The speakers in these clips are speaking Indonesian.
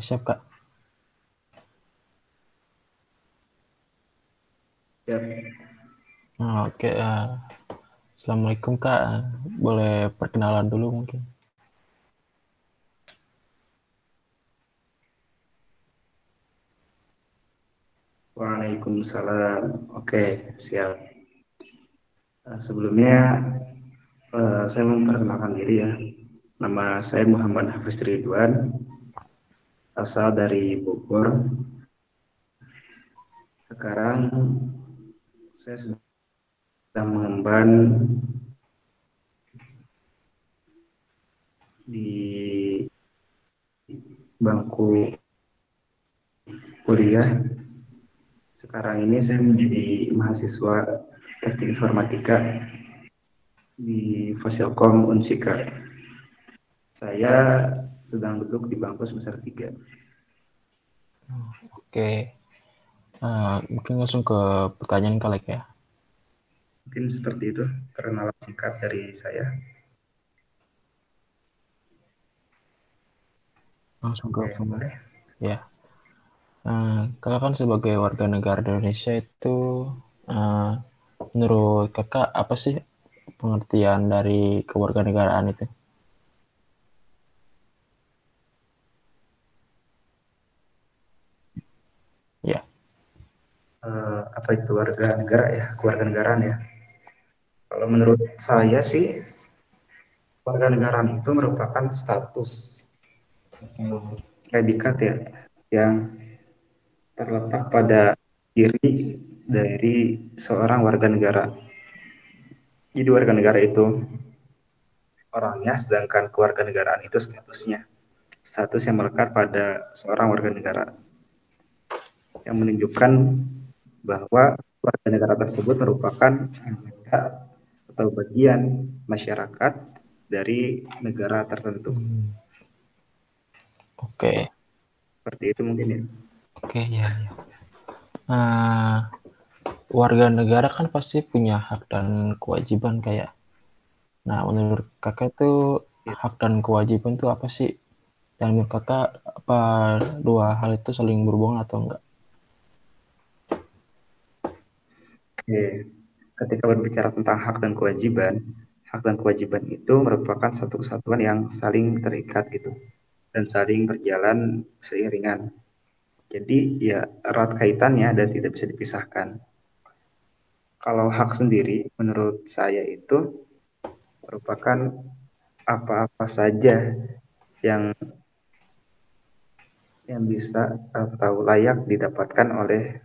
Siap, Kak. Ya, Oke, Assalamualaikum, Kak. Boleh perkenalan dulu mungkin? Waalaikumsalam. Oke, siap. Sebelumnya saya memperkenalkan diri ya. Nama saya Muhammad Hafiz Ridwan, asal dari Bogor. Sekarang saya sedang mengemban di bangku kuliah. Sekarang ini saya menjadi mahasiswa teknik informatika di Fasilkom Unsika. Saya sedang duduk di bangku semester 3. Oke. Mungkin langsung ke pertanyaan kali ya. Mungkin seperti itu perkenalan singkat dari saya. Langsung ke Oke, pertanyaan. boleh. Ya. Kakak kan sebagai warga negara Indonesia itu, menurut kakak apa sih pengertian dari kewarganegaraan itu? Ya. Apa itu warga negara ya, keluarga negaraan ya. Kalau menurut saya sih, warga negaraan itu merupakan status predikat ya, yang terletak pada diri dari seorang warga negara. Jadi warga negara itu orangnya, sedangkan keluarga negaraan itu statusnya. Status yang melekat pada seorang warga negara, yang menunjukkan bahwa warga negara tersebut merupakan anggota atau bagian masyarakat dari negara tertentu. Oke. Seperti itu mungkin ya. Oke, ya. Uh, Warga negara kan pasti punya hak dan kewajiban kayak. Nah, menurut kakak itu Ya. hak dan kewajiban itu apa sih? Dan menurut kakak apa dua hal itu saling berhubungan atau enggak? Oke. Ketika berbicara tentang hak dan kewajiban itu merupakan satu kesatuan yang saling terikat gitu dan saling berjalan seiringan. Jadi ya erat kaitannya dan tidak bisa dipisahkan. Kalau hak sendiri menurut saya itu merupakan apa-apa saja yang bisa atau layak didapatkan oleh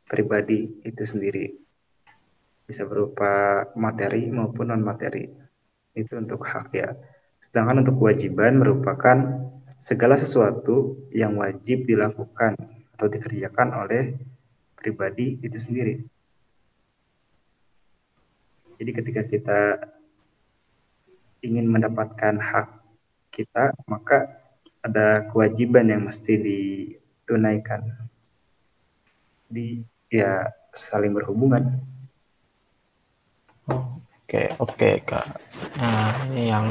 pribadi itu sendiri. Bisa berupa materi maupun non materi. Itu untuk hak ya. Sedangkan untuk kewajiban merupakan segala sesuatu yang wajib dilakukan atau dikerjakan oleh pribadi itu sendiri. Jadi ketika kita ingin mendapatkan hak kita, maka ada kewajiban yang mesti ditunaikan. Di ya saling berhubungan. Oke, oke, Kak. Nah, ini yang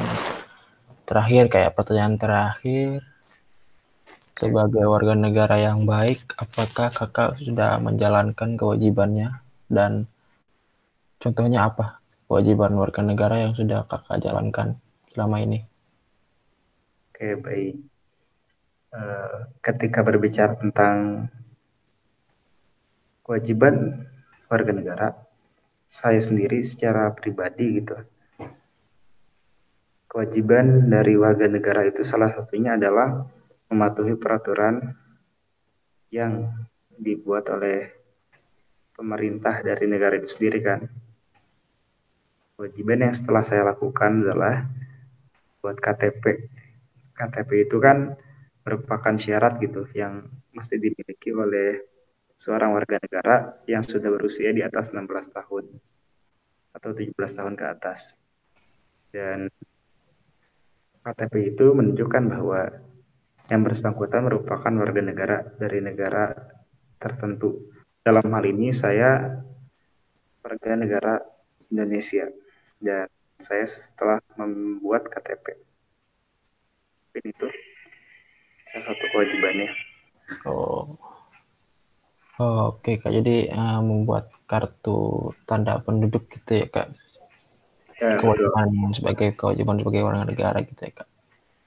terakhir, kayak pertanyaan terakhir. Sebagai warga negara yang baik, apakah kakak sudah menjalankan kewajibannya? Dan contohnya apa kewajiban warga negara yang sudah kakak jalankan selama ini? Oke, baik. Ketika berbicara tentang kewajiban warga negara, saya sendiri secara pribadi gitu, kewajiban dari warga negara itu salah satunya adalah mematuhi peraturan yang dibuat oleh pemerintah dari negara itu sendiri kan. Kewajiban yang setelah saya lakukan adalah buat KTP. KTP itu kan merupakan syarat gitu yang mesti dimiliki oleh seorang warga negara yang sudah berusia di atas 16 tahun atau 17 tahun ke atas. Dan KTP itu menunjukkan bahwa yang bersangkutan merupakan warga negara dari negara tertentu. Dalam hal ini saya warga negara Indonesia dan saya setelah membuat KTP. Ini itu salah satu kewajibannya. Oh, oh, oke Kak. Jadi membuat kartu tanda penduduk gitu ya Kak. Ya betul. Kewajiban sebagai warga negara gitu ya Kak.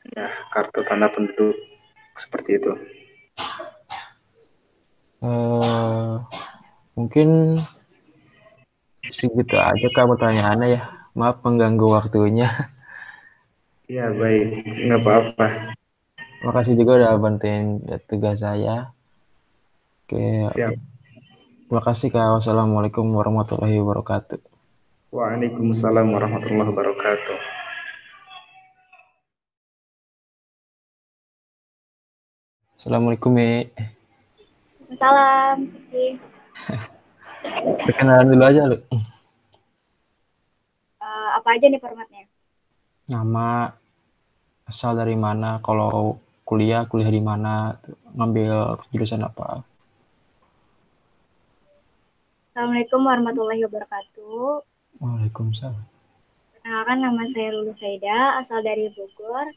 Ya, kartu tanda penduduk seperti itu. Eh, mungkin segitu aja Kak pertanyaannya ya. Maaf mengganggu waktunya. Ya baik, nggak apa-apa. Makasih juga udah bantuin tugas saya. Oke, oke. Siap. Terima kasih Kak. Wassalamualaikum warahmatullahi wabarakatuh. Waalaikumsalam warahmatullahi wabarakatuh. Assalamualaikum, Mi. Salam, Siti. Perkenalan dulu aja, lu. Apa aja nih formatnya? Nama, asal dari mana, kalau kuliah, kuliah di mana, ngambil jurusan apa. Assalamualaikum warahmatullahi wabarakatuh. Waalaikumsalam. Perkenalkan, nama saya Lulu Saida, asal dari Bogor.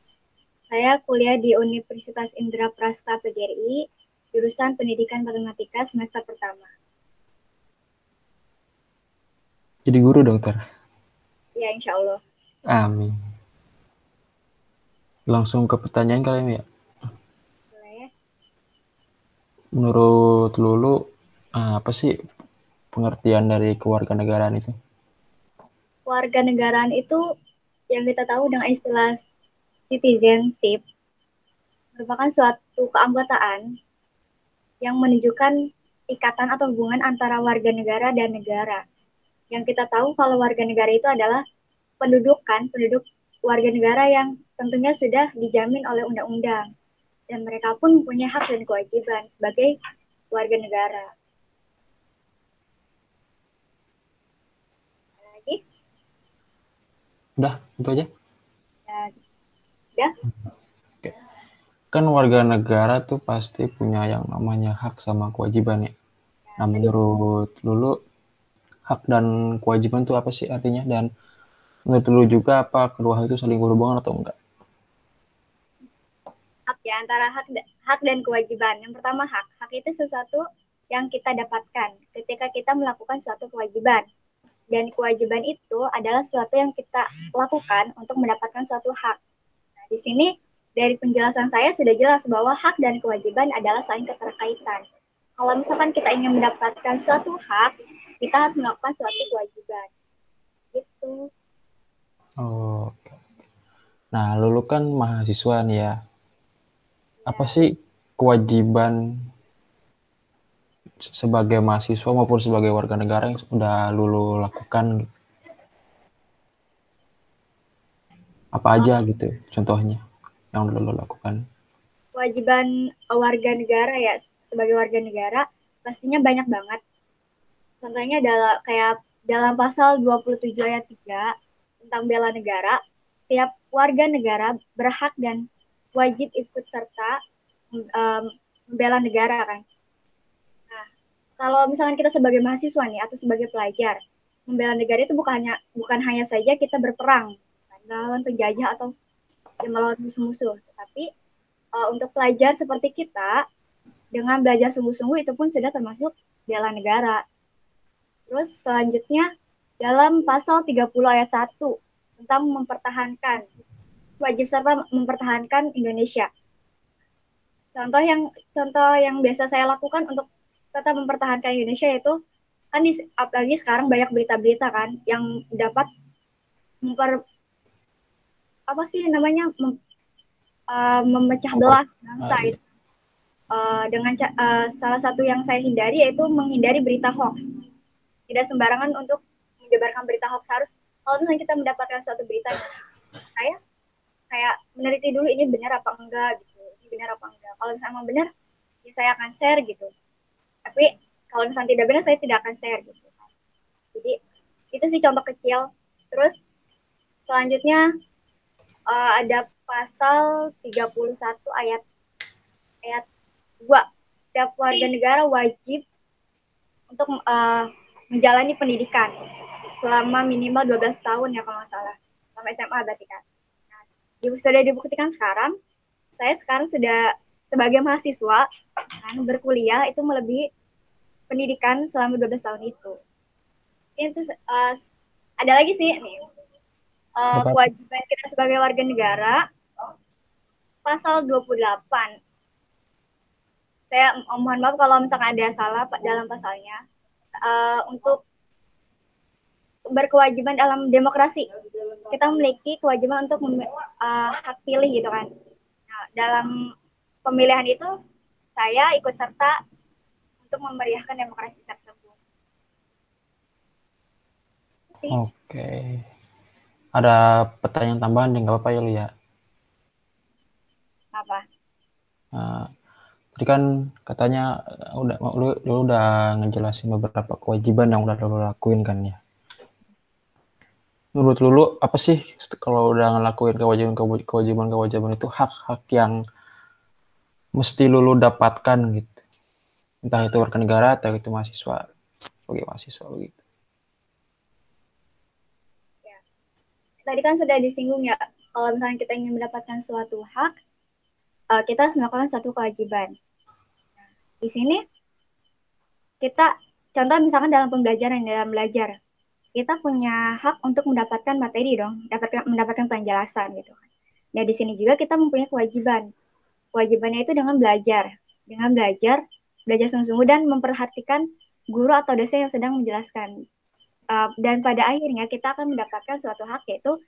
Saya kuliah di Universitas Indraprasta PGRI, jurusan Pendidikan Matematika semester pertama. Jadi guru, dokter. Ya, insya Allah. Amin. Langsung ke pertanyaan kali ini ya. Boleh. Menurut Lulu, apa sih pengertian dari kewarganegaraan itu? Warga negaraan itu yang kita tahu dengan istilah citizenship merupakan suatu keanggotaan yang menunjukkan ikatan atau hubungan antara warga negara dan negara. Yang kita tahu kalau warga negara itu adalah penduduk warga negara yang tentunya sudah dijamin oleh undang-undang. Dan mereka pun punya hak dan kewajiban sebagai warga negara. Lagi? Udah, itu aja. Ya, Oke. Kan warga negara tuh pasti punya yang namanya hak sama kewajiban ya. Nah, tadi menurut Lulu, hak dan kewajiban itu apa sih artinya? Dan menurut Lulu juga apa kedua hal itu saling berhubungan atau enggak? hak ya, antara hak dan kewajiban. Yang pertama hak. Hak itu sesuatu yang kita dapatkan ketika kita melakukan suatu kewajiban. Dan kewajiban itu adalah sesuatu yang kita lakukan untuk mendapatkan suatu hak. Nah, di sini dari penjelasan saya sudah jelas bahwa hak dan kewajiban adalah saling keterkaitan. Kalau misalkan kita ingin mendapatkan suatu hak, kita harus melakukan suatu kewajiban. Gitu. Oh, oke. Nah, Lulu kan mahasiswa nih ya. Apa Ya. sih kewajiban sebagai mahasiswa maupun sebagai warga negara yang sudah Lulu lakukan gitu? Apa aja gitu contohnya yang Lulu lakukan? Kewajiban warga negara ya, sebagai warga negara pastinya banyak banget. Contohnya adalah kayak dalam pasal 27 ayat 3 tentang bela negara, setiap warga negara berhak dan wajib ikut serta membela negara kan. Nah, kalau misalkan kita sebagai mahasiswa nih atau sebagai pelajar, membela negara itu bukan hanya saja kita berperang kan, melawan penjajah atau melawan musuh-musuh, tapi untuk pelajar seperti kita dengan belajar sungguh-sungguh itu pun sudah termasuk bela negara. Terus selanjutnya dalam pasal 30 ayat 1 tentang mempertahankan wajib serta mempertahankan Indonesia. Contoh yang biasa saya lakukan untuk tetap mempertahankan Indonesia yaitu kan apalagi sekarang banyak berita-berita kan yang dapat apa sih namanya memecah belah bangsa itu. Dengan salah satu yang saya hindari yaitu menghindari berita hoax. Tidak sembarangan untuk menyebarkan berita hoax. Harus kalau misalnya kita mendapatkan suatu berita, saya kayak meneliti dulu ini benar apa enggak gitu. Ini benar apa enggak. Kalau misalnya memang benar, ya saya akan share gitu. Tapi kalau misalnya tidak benar, saya tidak akan share gitu. Jadi itu sih contoh kecil. Terus selanjutnya ada pasal 31 ayat 2. Setiap warga negara wajib untuk menjalani pendidikan selama minimal 12 tahun ya kalau nggak salah. Sama SMA berarti kan. Nah, sudah dibuktikan sekarang, saya sekarang sudah sebagai mahasiswa kan, berkuliah itu melebihi pendidikan selama 12 tahun itu. Itu ada lagi sih nih, kewajiban kita sebagai warga negara, pasal 28. Saya mohon maaf kalau misalkan ada salah dalam pasalnya. Untuk berkewajiban dalam demokrasi, kita memiliki kewajiban untuk hak pilih gitu kan. Nah, dalam pemilihan itu saya ikut serta untuk memeriahkan demokrasi tersebut. Oke. Ada pertanyaan tambahan nggak apa-apa ya lu ya? Apa? Tadi kan katanya lu udah ngejelasin beberapa kewajiban yang udah lu lakuin kan ya. Menurut lu apa sih kalau udah ngelakuin kewajiban itu hak-hak yang mesti lu dapatkan gitu? Entah itu warga negara atau itu mahasiswa, sebagai mahasiswa begitu. Ya. Tadi kan sudah disinggung ya, kalau misalnya kita ingin mendapatkan suatu hak, kita harus melakukan suatu kewajiban. Nah, di sini kita contoh misalkan dalam pembelajaran, dalam belajar, kita punya hak untuk mendapatkan materi dong, mendapatkan penjelasan gitu kan. Nah, di sini juga kita mempunyai kewajiban. Kewajibannya itu dengan belajar sungguh-sungguh dan memperhatikan guru atau dosen yang sedang menjelaskan. Dan pada akhirnya kita akan mendapatkan suatu hak, yaitu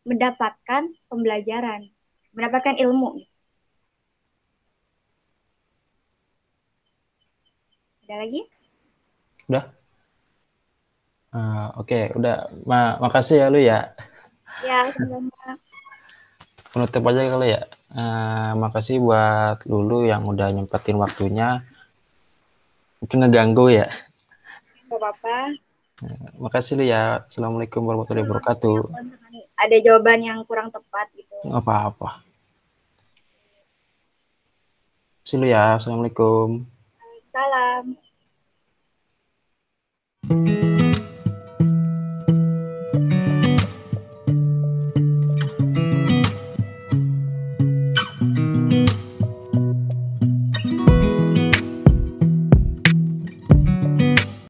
mendapatkan pembelajaran, mendapatkan ilmu. Ada lagi? Udah? Oke, udah. Makasih ya lu ya. Ya, sama-sama. Penutup aja kali ya. Makasih buat Lulu yang udah nyempetin waktunya. Mungkin ngeganggu ya. Gak apa-apa. Makasih lu ya. Assalamualaikum warahmatullahi wabarakatuh. Ada jawaban yang kurang tepat gitu. Nggak apa-apa. See lu ya. Assalamualaikum. Salam.